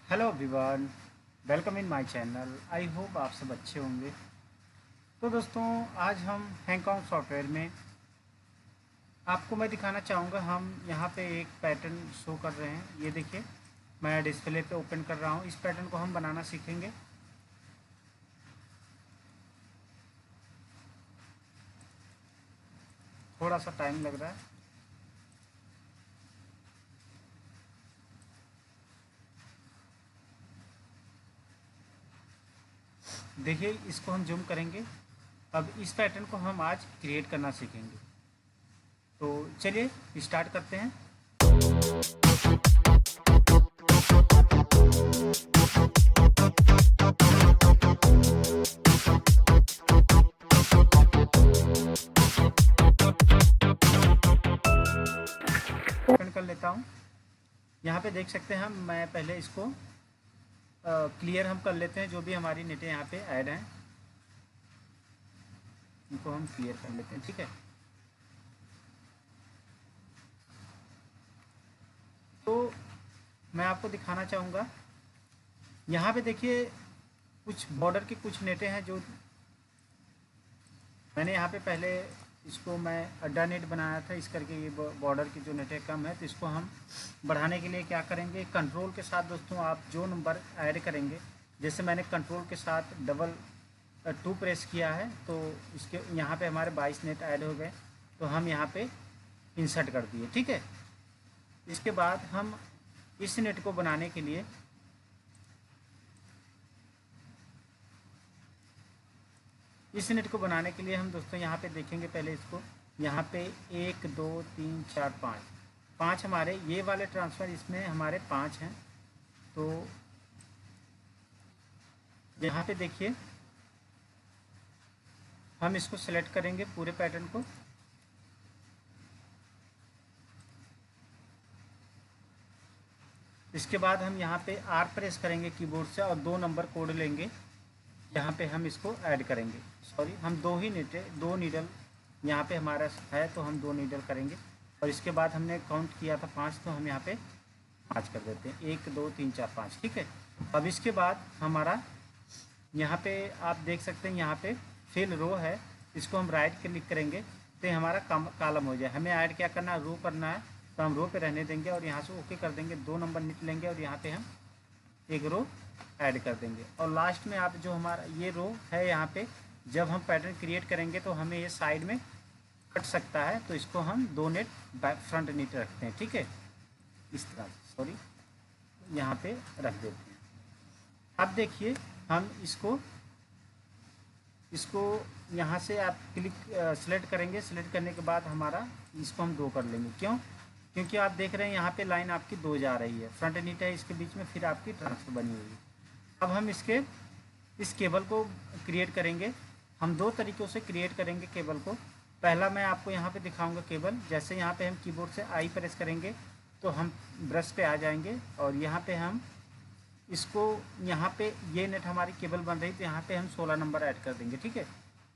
Hello everyone, welcome in my channel. I hope आप सब अच्छे होंगे। तो दोस्तों, आज हम हैंगकांग सॉफ्टवेयर में आपको मैं दिखाना चाहूँगा। हम यहाँ पे एक पैटर्न शो कर रहे हैं। ये देखिए, मैं डिस्प्ले पे ओपन कर रहा हूँ। इस पैटर्न को हम बनाना सीखेंगे। थोड़ा सा टाइम लग रहा है। देखिए, इसको हम जूम करेंगे। अब इस पैटर्न को हम आज क्रिएट करना सीखेंगे। तो चलिए स्टार्ट करते हैं। ओपन कर लेता हूँ। यहाँ पे देख सकते हैं हम। मैं पहले इसको क्लियर हम कर लेते हैं। जो भी हमारी नेटें यहाँ पे ऐड हैं इनको हम क्लियर कर लेते हैं। ठीक है, तो मैं आपको दिखाना चाहूँगा। यहाँ पे देखिए, कुछ बॉर्डर के कुछ नेटें हैं जो मैंने यहाँ पे पहले इसको मैं अड्डा नेट बनाया था। इस करके ये बॉर्डर की जो नेटें कम है, तो इसको हम बढ़ाने के लिए क्या करेंगे, कंट्रोल के साथ दोस्तों आप जो नंबर ऐड करेंगे, जैसे मैंने कंट्रोल के साथ डबल 2 प्रेस किया है, तो इसके यहाँ पे हमारे 22 नेट ऐड हो गए। तो हम यहाँ पे इंसर्ट कर दिए। ठीक है, इसके बाद हम इस नेट को बनाने के लिए हम दोस्तों यहाँ पे देखेंगे। पहले इसको यहाँ पे 1 2 3 4 5 हमारे ये वाले ट्रांसफ़र, इसमें हमारे 5 हैं। तो यहाँ पे देखिए, हम इसको सेलेक्ट करेंगे पूरे पैटर्न को। इसके बाद हम यहाँ पे आर प्रेस करेंगे कीबोर्ड से और 2 नंबर कोड लेंगे। यहाँ पे हम इसको ऐड करेंगे। सॉरी, हम 2 नीडल यहाँ पे हमारा है, तो हम 2 नीडल करेंगे। और इसके बाद हमने काउंट किया था 5, तो हम यहाँ पे 5 कर देते हैं। 1 2 3 4 5। ठीक है, अब इसके बाद हमारा यहाँ पे आप देख सकते हैं, यहाँ पे फिल रो है। इसको हम राइट क्लिक करेंगे तो हमारा कॉलम हो जाए। हमें ऐड क्या करना है, रो करना है, तो हम रो पे रहने देंगे और यहाँ से ओके कर देंगे। 2 नंबर निकलेंगे और यहाँ पे हम एक रो ऐड कर देंगे। और लास्ट में आप जो हमारा ये रो है, यहाँ पे जब हम पैटर्न क्रिएट करेंगे तो हमें ये साइड में कट सकता है, तो इसको हम 2 नेट फ्रंट नेट रखते हैं। ठीक है, इस तरह से, सॉरी, यहाँ पे रख देते हैं। अब देखिए, हम इसको यहाँ से आप क्लिक सेलेक्ट करेंगे। सेलेक्ट करने के बाद हमारा इसको हम 2 कर लेंगे। क्यों? क्योंकि आप देख रहे हैं यहाँ पे लाइन आपकी 2 जा रही है। फ्रंट नीट है इसके बीच में, फिर आपकी ट्रांसफर बनी हुई है। अब हम इस केबल को क्रिएट करेंगे। हम 2 तरीक़ों से क्रिएट करेंगे केबल को। पहला मैं आपको यहाँ पे दिखाऊंगा केबल। जैसे यहाँ पे हम कीबोर्ड से आई प्रेस करेंगे तो हम ब्रश पे आ जाएंगे और यहाँ पे हम इसको, यहाँ पे ये नेट हमारी केबल बन रही, तो यहाँ पे हम 16 नंबर ऐड कर देंगे। ठीक है,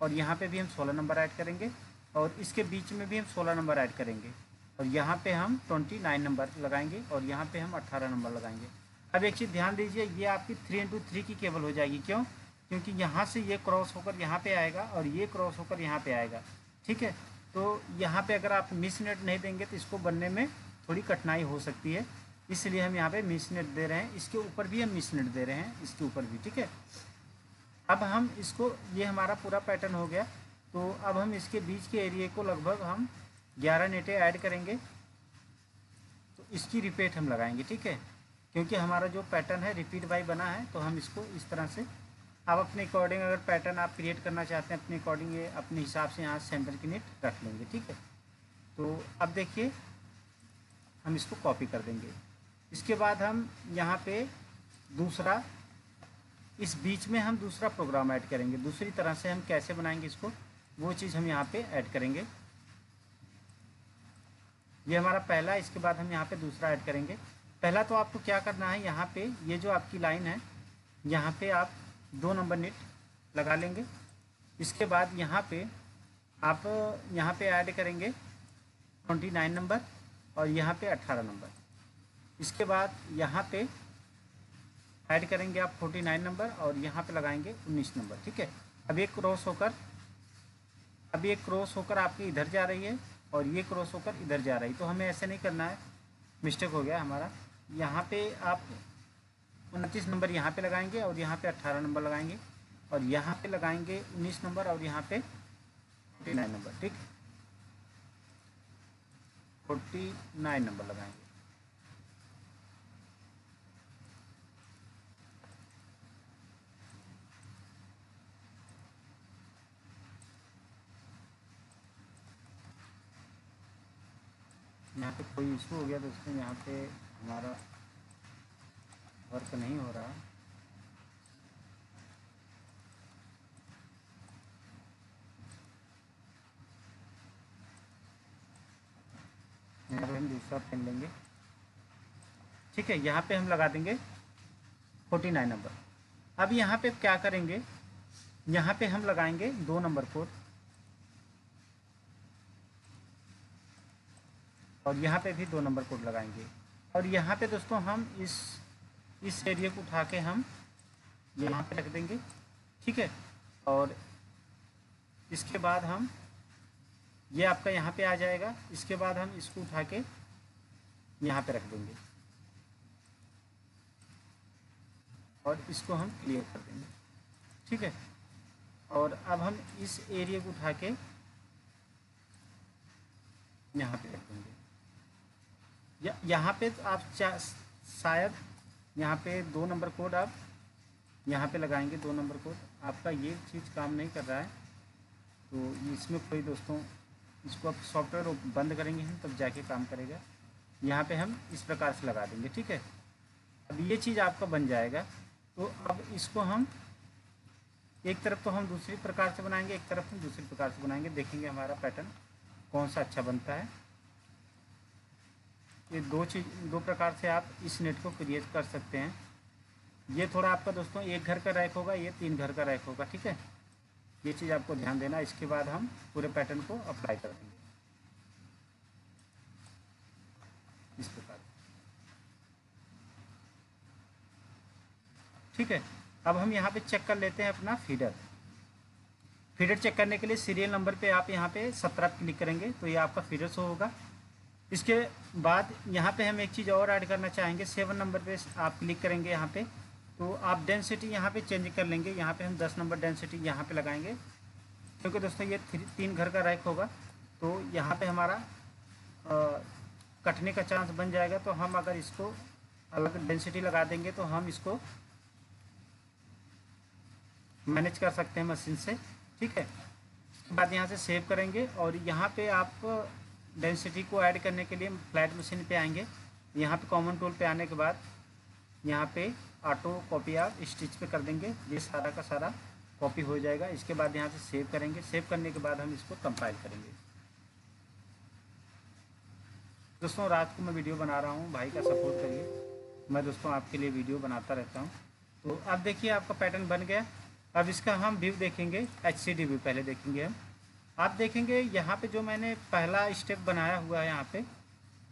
और यहाँ पे भी हम 16 नंबर ऐड करेंगे और इसके बीच में भी हम 16 नंबर ऐड करेंगे और यहाँ पे हम 29 नंबर लगाएंगे और यहाँ पे हम 18 नंबर लगाएंगे। अब एक चीज़ ध्यान दीजिए, ये आपकी 3x3 की केबल हो जाएगी। क्यों? क्योंकि यहाँ से ये क्रॉस होकर यहाँ पे आएगा और ये क्रॉस होकर यहाँ पे आएगा। ठीक है, तो यहाँ पे अगर आप मिस नेट नहीं देंगे तो इसको बनने में थोड़ी कठिनाई हो सकती है, इसलिए हम यहाँ पे मिस नेट दे रहे हैं। इसके ऊपर भी हम मिस नेट दे रहे हैं, इसके ऊपर भी। ठीक है, अब हम इसको, ये हमारा पूरा पैटर्न हो गया। तो अब हम इसके बीच के एरिया को लगभग हम 11 नेटें ऐड करेंगे, तो इसकी रिपीट हम लगाएंगे। ठीक है, क्योंकि हमारा जो पैटर्न है रिपीट बाई बना है, तो हम इसको इस तरह से, आप अपने अकॉर्डिंग अगर पैटर्न आप क्रिएट करना चाहते हैं अपने अकॉर्डिंग, ये अपने हिसाब से यहाँ सेंटर की नेट रख लेंगे। ठीक है, तो अब देखिए, हम इसको कॉपी कर देंगे। इसके बाद हम यहाँ पे दूसरा, इस बीच में हम दूसरा प्रोग्राम ऐड करेंगे। दूसरी तरह से हम कैसे बनाएंगे इसको, वो चीज़ हम यहाँ पे ऐड करेंगे। ये हमारा पहला, इसके बाद हम यहाँ पे दूसरा ऐड करेंगे। पहला तो आपको क्या करना है, यहाँ पे ये जो आपकी लाइन है, यहाँ पे आप 2 नंबर नेट लगा लेंगे। इसके बाद यहाँ पे आप यहाँ पे ऐड करेंगे 29 नंबर और यहाँ पे 18 नंबर। इसके बाद यहाँ पे ऐड करेंगे आप 49 नंबर और यहाँ पे लगाएंगे 19 नंबर। ठीक है, अब ये क्रॉस होकर आपकी इधर जा रही है और ये क्रॉस होकर इधर जा रही है, तो हमें ऐसे नहीं करना है, मिस्टेक हो गया हमारा। यहाँ पे आप 29 नंबर यहाँ पे लगाएंगे और यहाँ पे 18 नंबर लगाएंगे और यहाँ पे लगाएंगे 19 नंबर और यहाँ पे 49 नंबर। ठीक, 49 नंबर लगाएंगे। यहाँ पे कोई इशू हो गया दोस्तों, यहाँ पे हमारा वर्क नहीं हो रहा। यहाँ पे हम दूसरा पेन लेंगे। ठीक है, यहाँ पे हम लगा देंगे 49 नंबर। अब यहाँ पे क्या करेंगे, यहाँ पे हम लगाएंगे 2 नंबर कोड और यहाँ पे भी 2 नंबर कोड लगाएंगे और यहाँ पे दोस्तों हम इस एरिया को उठा के हम यहाँ पे रख देंगे। ठीक है, और इसके बाद हम ये आपका यहाँ पे आ जाएगा। इसके बाद हम इसको उठा के यहाँ पे रख देंगे और इसको हम क्लियर कर देंगे। ठीक है, और अब हम इस एरिया को उठा के यहाँ पे रख देंगे। यहाँ पे आप शायद यहाँ पे 2 नंबर कोड आप यहाँ पे लगाएंगे। 2 नंबर कोड आपका ये चीज़ काम नहीं कर रहा है, तो इसमें कोई दोस्तों इसको आप सॉफ्टवेयर बंद करेंगे हम तब जाके काम करेगा। यहाँ पे हम इस प्रकार से लगा देंगे। ठीक है, अब ये चीज़ आपका बन जाएगा। तो अब इसको हम एक तरफ तो हम दूसरी प्रकार से बनाएंगे, एक तरफ हम दूसरी प्रकार से बनाएंगे। देखेंगे हमारा पैटर्न कौन सा अच्छा बनता है। ये दो प्रकार से आप इस नेट को क्रिएट कर सकते हैं। ये थोड़ा आपका दोस्तों एक घर का रैक होगा, ये 3 घर का रैक होगा। ठीक है, ये चीज़ आपको ध्यान देना। इसके बाद हम पूरे पैटर्न को अप्लाई कर देंगे इस प्रकार। ठीक है, अब हम यहाँ पे चेक कर लेते हैं अपना फीडर चेक करने के लिए सीरियल नंबर पे आप यहाँ पे 17 क्लिक करेंगे तो ये आपका फीडर शो होगा। इसके बाद यहाँ पे हम एक चीज़ और ऐड करना चाहेंगे। 7 नंबर पे आप क्लिक करेंगे यहाँ पे, तो आप डेंसिटी यहाँ पे चेंज कर लेंगे। यहाँ पे हम 10 नंबर डेंसिटी यहाँ पे लगाएंगे, क्योंकि दोस्तों ये 3 घर का रैक होगा तो यहाँ पे हमारा कटने का चांस बन जाएगा। तो हम अगर इसको अलग डेंसिटी लगा देंगे तो हम इसको मैनेज कर सकते हैं मशीन से। ठीक है, उसके बाद यहाँ से सेव करेंगे और यहाँ पे आप डेंसिटी को ऐड करने के लिए फ्लैट मशीन पे आएंगे। यहाँ पे कॉमन टूल पे आने के बाद यहाँ पे ऑटो कॉपी आप स्टिच पे कर देंगे, ये सारा का सारा कॉपी हो जाएगा। इसके बाद यहाँ से सेव करेंगे। सेव करने के बाद हम इसको कंपाइल करेंगे। दोस्तों रात को मैं वीडियो बना रहा हूँ, भाई का सपोर्ट करिए। मैं दोस्तों आपके लिए वीडियो बनाता रहता हूँ। तो अब देखिए आपका पैटर्न बन गया। अब इसका हम व्यू देखेंगे, HCD व्यू पहले देखेंगे हम। आप देखेंगे यहाँ पे जो मैंने पहला स्टेप बनाया हुआ है यहाँ पे,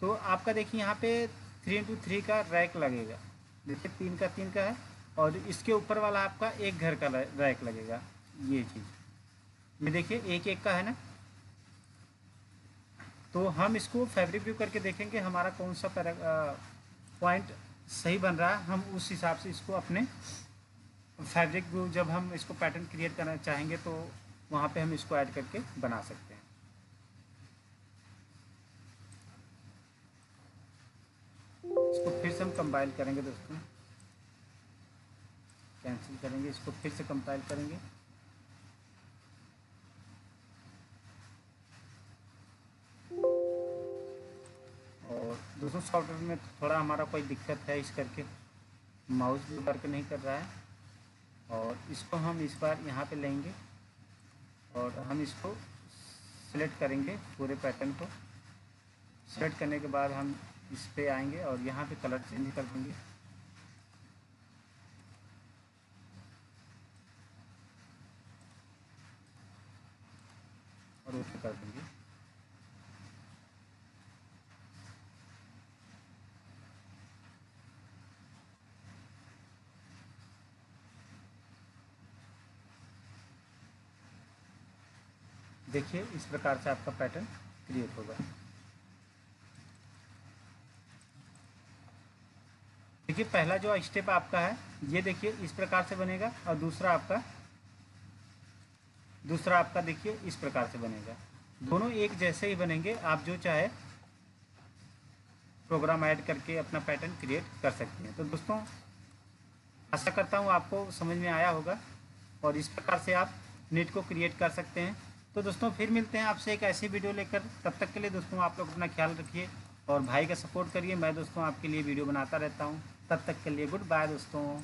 तो आपका देखिए यहाँ पे 3x3 का रैक लगेगा। देखिए 3 का 3 का है और इसके ऊपर वाला आपका 1 घर का रैक लगेगा। ये चीज़ ये देखिए 1-1 का है ना। तो हम इसको फैब्रिक व्यू करके देखेंगे हमारा कौन सा पॉइंट सही बन रहा है। हम उस हिसाब से इसको अपने फैब्रिक व्यू जब हम इसको पैटर्न क्रिएट करना चाहेंगे तो वहाँ पे हम इसको ऐड करके बना सकते हैं। इसको फिर से हम कंपाइल करेंगे दोस्तों, कैंसिल करेंगे, इसको फिर से कंपाइल करेंगे। और दोस्तों सॉफ्टवेयर में थोड़ा हमारा कोई दिक्कत है, इस करके माउस भी वर्क नहीं कर रहा है। और इसको हम इस बार यहाँ पे लेंगे और हम इसको सिलेक्ट करेंगे। पूरे पैटर्न को सिलेक्ट करने के बाद हम इस पे आएंगे और यहाँ पे कलर चेंज कर देंगे। और ओके कर देंगे। देखिए इस प्रकार से आपका पैटर्न क्रिएट होगा। देखिए पहला जो स्टेप आपका है ये देखिए इस प्रकार से बनेगा, और दूसरा आपका देखिए इस प्रकार से बनेगा। दोनों एक जैसे ही बनेंगे, आप जो चाहे प्रोग्राम ऐड करके अपना पैटर्न क्रिएट कर सकते हैं। तो दोस्तों आशा करता हूँ आपको समझ में आया होगा, और इस प्रकार से आप नेट को क्रिएट कर सकते हैं। तो दोस्तों फिर मिलते हैं आपसे एक ऐसी वीडियो लेकर। तब तक के लिए दोस्तों आप लोग अपना ख्याल रखिए और भाई का सपोर्ट करिए। मैं दोस्तों आपके लिए वीडियो बनाता रहता हूँ। तब तक के लिए गुड बाय दोस्तों।